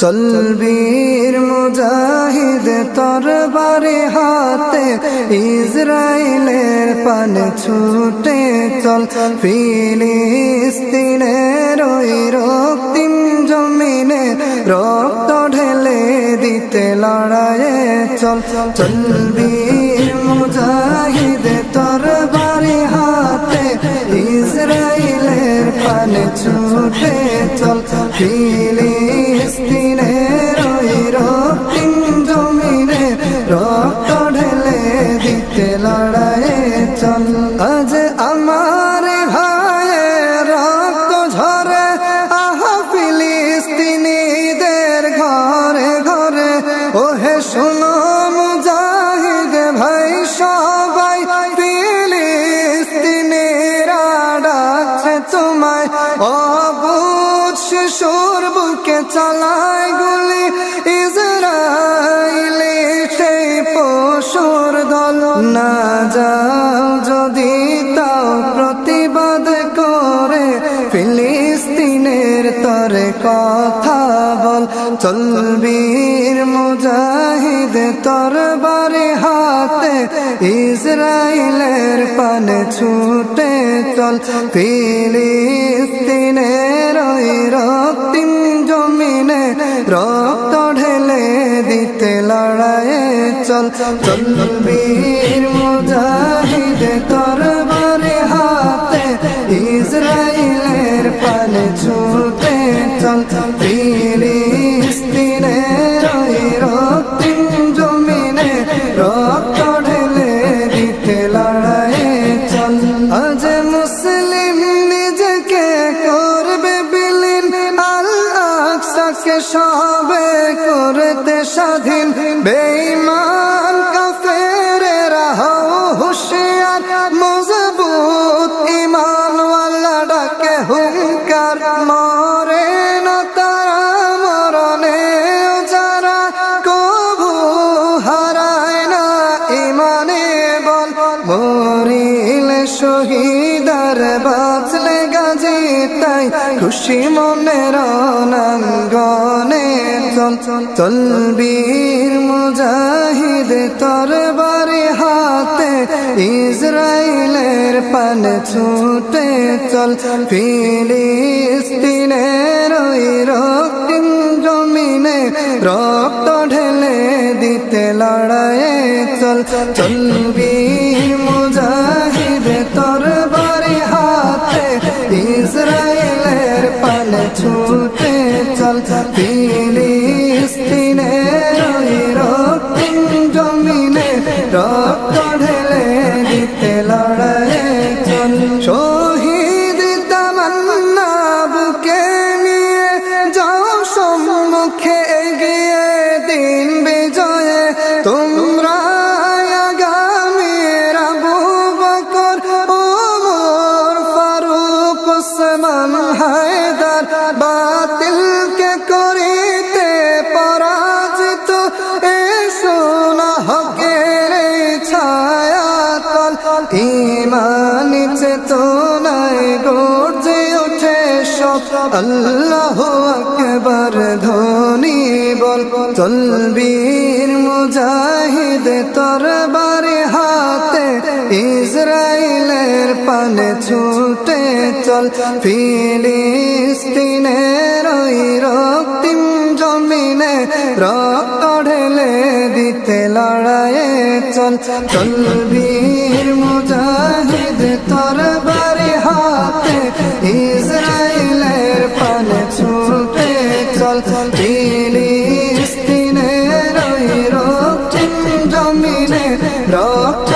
চল বীর মুজাহিদ তরবারি হাতে ইসরাইলের পানে ছুটে চল ফিলিস্তিনের ওই রক্তিম জমিনে রক্ত ঢেলে দিতে লড়াইয়ে চল চল বীর মুজাহিদ তরবারি হাতে ইসরাইলের পানে ছুটে চল ফিলিস্তিনের ওই রক্তিম জমিনে রক্ত ঢেলে দিতে লড়াইয়ে চল আজ আমার ভাইয়ের রক্ত ঝরে আহা ফিলিস্তিনিদের ঘরে ঘরে ওহে শোনো মুজাহিদ ভাই সবাই ফিলিস্তিনিরা ডাকছে তোমায় অবুঝ শিশুর বুকে চালায় গুলি ইসরাইলি সেই পশুর দল না যাও যদি তাও প্রতিবাদ করে ফিলিস্তিনের তরে কথা বল চল বীর মুজাহিদ তরবারি হাতে ইসরাইলের পানে ছুটে চল ফিলিস্তিনের ওই রক্তিম জমিনে রক্ত ঢেলে দিতে লড়াইয়ে চল চল বীর মুজাহিদ তরবারি হাতে ইসরাইলের পানে ছুটে চল ফিলিস্তিনের ওই রক্তিম জমিনে রক্ত ঢেলে দিতে লড়াইয়ে চল আজ মুসলিম নিজেকে করবে বিলীন আল আকসাকে সবে করতে স্বাধীন বেঈমান কাফেরেরা হও হুঁশিয়ার মজবুত ঈমানওয়ালা ডাকে হুঙ্কার মরে না তারা মরণে যারা কভু হারায় না ঈমানে বল মরিলে শহীদার বাঁচলে গাজী তাই খুশি মনের অনাঙ্গনে চল চল বীর মুজাহিদ তরবারি হাতে ইসরাইলের পানে ছুটে চল ফিলিস্তিনের ওই রক্তিম জমিনে রক্ত ঢেলে দিতে লড়াইয়ে চল চল বীর মুজাহিদ তরবারি হাতে ইসরাইলের পানে ছুটে চল ফিলিস্তিনের ওই রক্তিম জমিনে রক্ত ঢেলে দিতে লড়াইয়ে চল শহীদ তামান্না বুকে নিয়ে যাও সম্মুখে এগিয়ে দিন বিজয়ে তোমরা আগামীর আবু বকর ওমর ফারুক ওসমান হায়দার বাতিলকে করিতে পরাজিত এসো না হকের ছায়াতল ঈমানি চেতনায় গর্জে ওঠে সব আল্লাহু আকবার ধ্বনি বল চল বীর মুজাহিদ তরবারি হাতে ইসরাইলের পানে ছুটে চল ফিলিস্তিনের ওই রক্তিম জমিনে রক্ত ঢেলে দিতে লড়াইয়ে চল চল বীর মুজাহিদ তরবারি হাতে ইসরাইলের পানে ছুটে চল ফিলিস্তিনের ওই রক্তিম জমিনে রক্ত